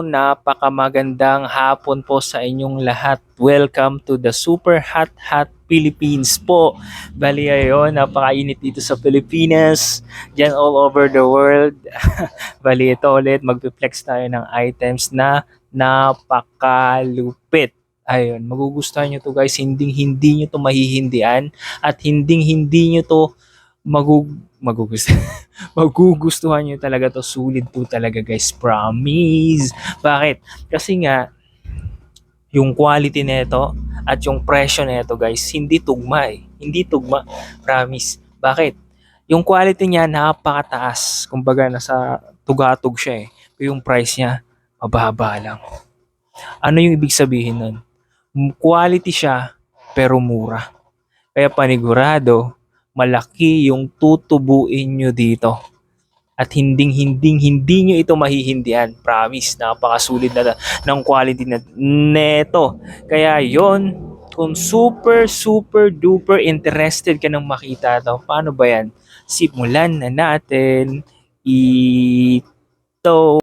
Napakamagandang hapon po sa inyong lahat. Welcome to the Super Hot Hot Philippines po. Bali ayon, napakainit dito sa Pilipinas, dyan all over the world. Bali ito ulit, magpi-flex tayo ng items na napakalupit. Ayun, magugustuhan nyo to guys, hindi nyo to mahihindian at hindi nyo to magugustuhan. Magugustuhan nyo talaga to. Sulit po talaga guys. Promise. Bakit? Kasi nga, yung quality nito at yung presyo nito guys, hindi tugma eh. Hindi tugma. Promise. Bakit? Yung quality niya napakataas. Kumbaga nasa tugatog siya eh. Pero yung price niya, mababa lang. Ano yung ibig sabihin nun? Quality siya, pero mura. Kaya panigurado, malaki yung tutubuin nyo dito. At hindi nyo ito mahihindihan. Promise, napakasulit na ng quality na neto. Kaya yon, kung super duper interested ka nang makita to, paano ba yan? Simulan na natin ito.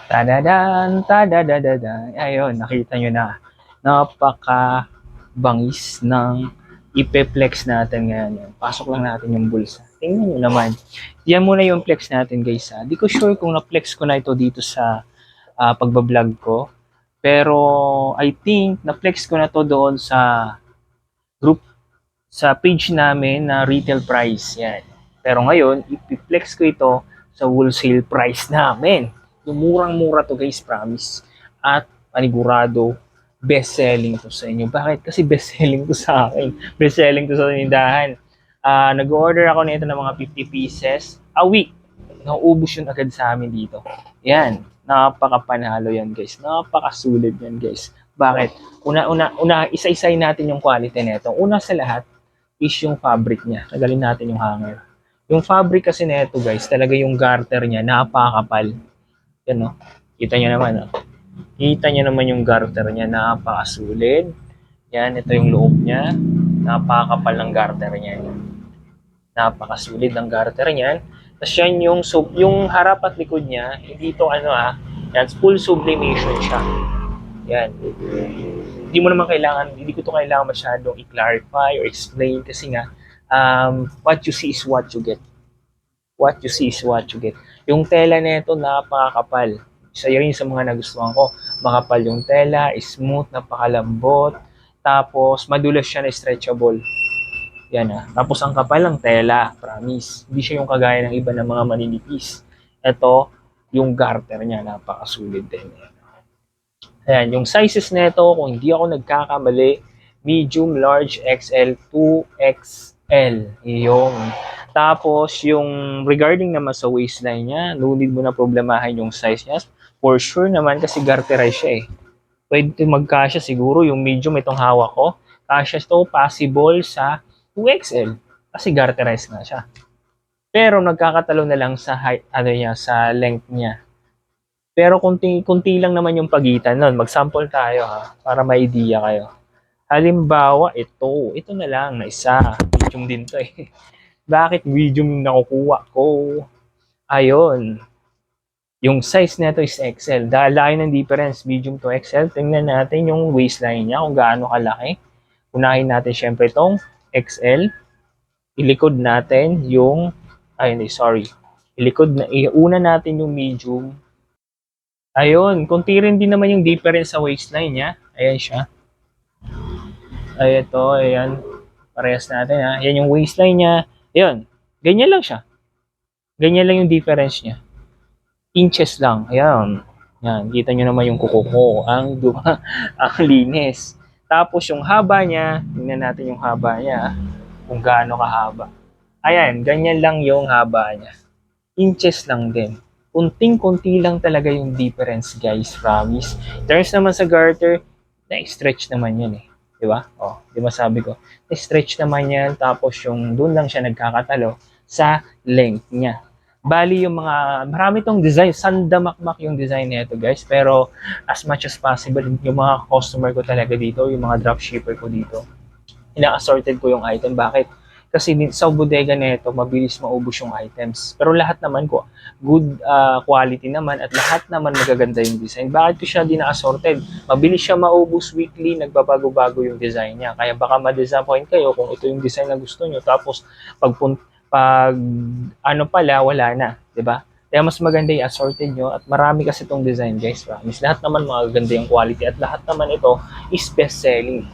Tadadan, tadadadadan. Ayun, nakita nyo na. Napaka bangis ng ipe-flex natin ngayon. Pasok lang natin yung bulsa. Tingnan nyo naman. Yan muna yung flex natin guys. Di ko sure kung na-flex ko na ito dito sa pagbablog ko. Pero I think na-flex ko na to doon sa group, sa page namin na retail price. Yan. Pero ngayon, ipi-flex ko ito sa wholesale price namin. Yung murang-mura to guys, promise. At panigurado, best-selling to sa inyo. Bakit? Kasi best-selling to sa akin. Best-selling to sa tindahan. Nag-order ako nito ng mga 50 pieces a week. Nauubos yun agad sa amin dito. Yan. Napakapanalo yan guys. Napakasulit yan guys. Bakit? Isa-isay natin yung quality nito. Una sa lahat is yung fabric niya. Tagalin natin yung hanger. Yung fabric kasi nito guys, talaga yung garter niya, napakapal. Yan no. Kita niyo naman no. Kita niyo naman yung garter niya, napakasulit. Yan, ito yung loob niya. Napakapal ng garter niya. Napakasulit ng garter niyan. Tapos yan yung harap at likod niya, hindi to yan, full sublimation siya. Yan. Hindi ko to kailangan masyadong i-clarify or explain kasi nga, what you see is what you get. What you see is what you get. Yung tela nito napakakapal. Isa yun sa mga nagustuhan ko. Makapal yung tela, smooth, napakalambot. Tapos madulas siya na stretchable. Yan Tapos ang kapal ng tela, promise. Hindi siya yung kagaya ng iba ng mga maninipis. Ito, yung garter niya, napakasulit din. Ayan, yung sizes nito, kung hindi ako nagkakamali, medium, large, XL, 2XL. Yung tapos, yung regarding naman sa waistline niya, no need mo na problemahin yung size niya. For sure naman kasi garterize siya eh. Pwede magkasya siguro yung medium itong hawak ko. Kasya ito possible sa 2XL kasi garterize nga siya. Pero nagkakatalo na lang sa height, sa length niya. Pero kunti lang naman yung pagitan nun. Mag-sample tayo para may idea kayo. Halimbawa, ito na lang na isa. Medium din to eh. Bakit medium yung nakukuha ko? Ayun. Yung size nito is XL. Dahil laki ng difference, medium to XL. Tingnan natin yung waistline niya kung gaano kalaki. Unahin natin syempre itong XL. Ilikod natin yung, iuna natin yung medium. Ayun, konti rin din naman yung difference sa waistline niya. Ayan siya. Ayan. Parehas natin Yan yung waistline niya. Ayun, ganyan lang siya. Ganyan lang yung difference niya. Inches lang. Ayan. Yan, kita nyo naman yung kuko ko. Ang linis. Tapos yung haba niya, tingnan natin yung haba niya. Kung gaano kahaba. Ayan, ganyan lang yung haba niya. Inches lang din. Kunting-kunti lang talaga yung difference, guys. Promise. Terms naman sa garter, na-stretch naman yan eh. Diba? Di ba sabi ko? Na-stretch naman yan. Tapos yung doon lang siya nagkakatalo sa length niya. Bali yung marami tong design. Sandamakmak yung design nito, guys. Pero as much as possible, yung mga customer ko talaga dito, yung mga dropshipper ko dito, ina-assorted ko yung item. Bakit? Kasi sa bodega nito, mabilis maubos yung items. Pero lahat naman ko, good quality naman at lahat naman magaganda yung design. Bakit ko siya dina-assorted? Mabilis siya maubos weekly, nagbabago-bago yung design niya. Kaya baka ma-disappoint kayo kung ito yung design na gusto nyo. Tapos, pag ano pala, wala na. 'Di ba? Kaya mas maganda yung assorted nyo at marami kasi itong design guys. Promise. Lahat naman magaganda yung quality at lahat naman ito is best selling.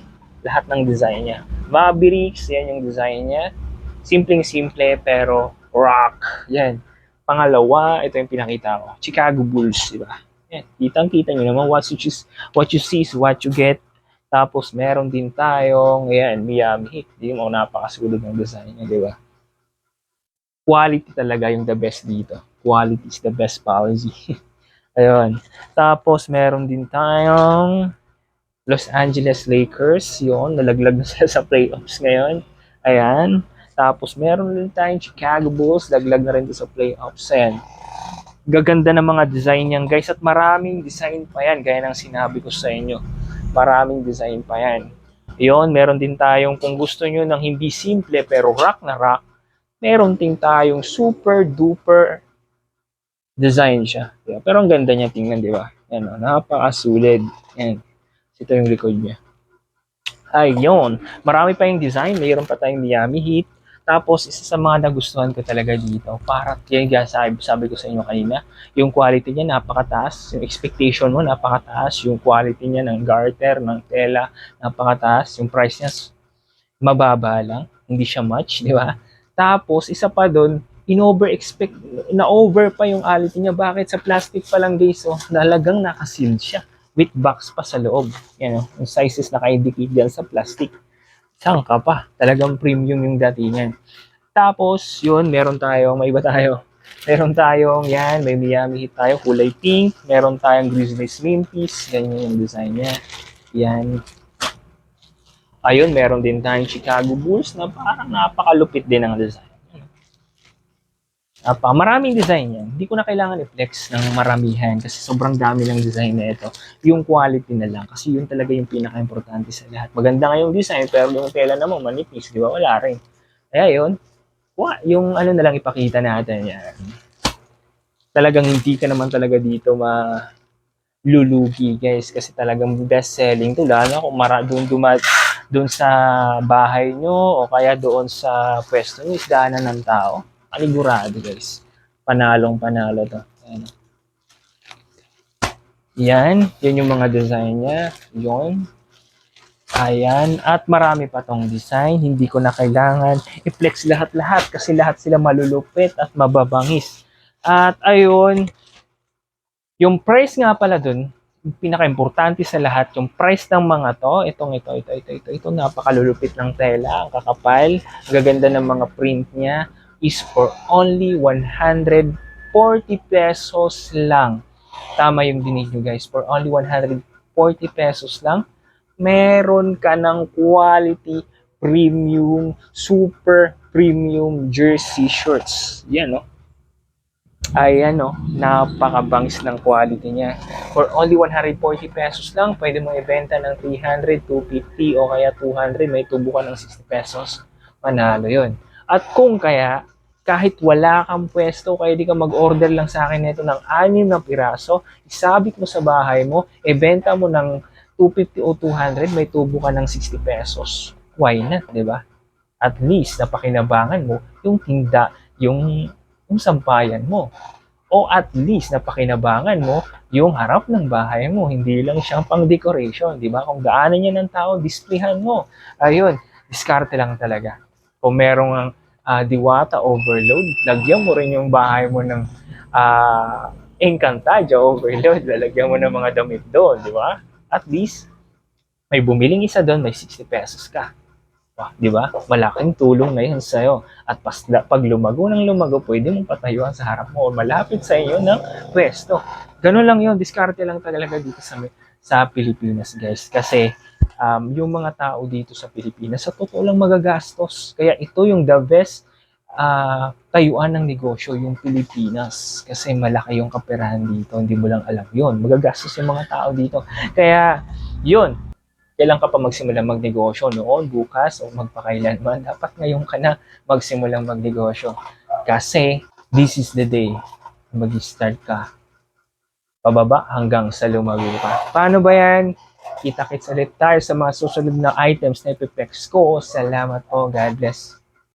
Lahat ng design niya. Mavericks, yan yung design niya. Simpleng-simple pero rock. Yan. Pangalawa, ito yung pinakita ko. Chicago Bulls, di ba? Yan. Kitang-kita nyo naman what you see is what you get. Tapos meron din tayong, ayan, Miami Heat. Di mo napakasulog ng design niya, di ba? Quality talaga yung the best dito. Quality is the best policy. Ayun. Tapos meron din tayong Los Angeles Lakers, yun, nalaglag na sila sa playoffs ngayon. Ayan. Tapos meron din tayong Chicago Bulls, laglag na rin sa playoffs. Ayan. Gaganda ng mga design niyan guys at maraming design pa yan gaya ng sinabi ko sa inyo. Maraming design pa yan. Yun, meron din tayong kung gusto nyo ng hindi simple pero rock na rock, meron din tayong super duper design siya. Diba? Pero ang ganda niya tingnan, di ba? Yan, napakasulit. Yan. Ito yung likod niya. Ayun. Marami pa yung design. Mayroon pa tayong Miami Heat. Tapos, isa sa mga nagustuhan ko talaga dito, para yan sabi ko sa inyo kanina, yung quality niya napakataas, yung expectation mo napakataas, yung quality niya ng garter, ng tela, napakataas, yung price niya mababa lang, hindi siya much, di ba? Tapos, isa pa doon, in-over-expect, na-over pa yung quality niya. Bakit? Sa plastic pa lang guys, oh, nalagang nakasealed siya with box pa sa loob. Yan, yung sizes naka-indicate dyan sa plastic. Saan ka pa? Talagang premium yung datingan. Tapos, yun, meron tayong, may iba tayo. Meron tayong, yan, may Miami Heat tayo, kulay pink. Meron tayong Grizzlies Slim Piece. Ganyan yung design niya. Yan. Ayun, meron din tayong Chicago Bulls na parang napakalupit din ang design. Maraming design yan. Hindi ko na kailangan i-flex ng maramihan kasi sobrang dami ng design na ito. Yung quality na lang kasi yun talaga yung pinaka-importante sa lahat. Maganda nga yung design pero yung tela naman manipis, di ba? Wala rin. Kaya yun, yung ano na lang ipakita natin yan. Talagang hindi ka naman talaga dito malulugi guys kasi talagang best selling to lalo kung doon sa bahay nyo o kaya doon sa pwesto nyo is daanan ng tao. Panigurado guys. Panalong panalo to. Ayan. Yan. Yan yung mga design niya. Yun. Ayan. At marami pa tong design. Hindi ko na kailangan i-flex lahat-lahat kasi lahat sila malulupit at mababangis. At ayun. Yung price nga pala dun, yung pinaka-importante sa lahat, yung price ng mga to, ito, napakalulupit ng tela, ang kakapal, ang gaganda ng mga print niya, is for only 140 pesos lang. Tama yung dinig nyo guys, for only 140 pesos lang, meron ka ng quality premium, super premium jersey shirts. Yan, no? Ayan, no? Napakabangis ng quality niya. For only 140 pesos lang, pwede mo ibenta ng 300, 250 o kaya 200, may tubo ka ng 60 pesos. Manalo yun. At kung kaya, kahit wala kang pwesto, kaya di ka mag-order lang sa akin nito ng 6 na piraso, isabit mo sa bahay mo, ibenta mo ng 250 o 200, may tubo ka ng 60 pesos. Why not, di ba? At least, napakinabangan mo yung tinda, yung sampayan mo. O at least, napakinabangan mo yung harap ng bahay mo. Hindi lang siyang pang decoration, di ba? Kung daanan niya ng tao, displayhan mo. Ayun, diskarte lang talaga. Kung merong Diwata overload, lagyan mo rin yung bahay mo ng Encantadia overload, lalagyan mo ng mga damit doon, di ba? At least, may bumiling isa doon, may 60 pesos ka. Di ba? Malaking tulong na yun sa'yo. At pag lumago ng lumago, pwede mong patayuan sa harap mo o malapit sa iyo ng pwesto. Ganun lang yun. Diskarte lang talaga dito sa Pilipinas, guys. Kasi yung mga tao dito sa Pilipinas, sa totoo lang magagastos. Kaya ito yung the best tayuan ng negosyo, yung Pilipinas. Kasi malaki yung kaperahan dito. Hindi mo lang alam yun. Magagastos yung mga tao dito. Kaya, yun. kailan ka pa magsimulang magnegosyo? Noon, bukas, o magpakailanman? Dapat ngayon ka na magsimulang magnegosyo. Kasi, this is the day na mag-start ka pababa hanggang sa lumago ka. Paano ba yan? Kita-kits ulit tayo sa mga susunod na items na ipiplex ko. Salamat po. God bless.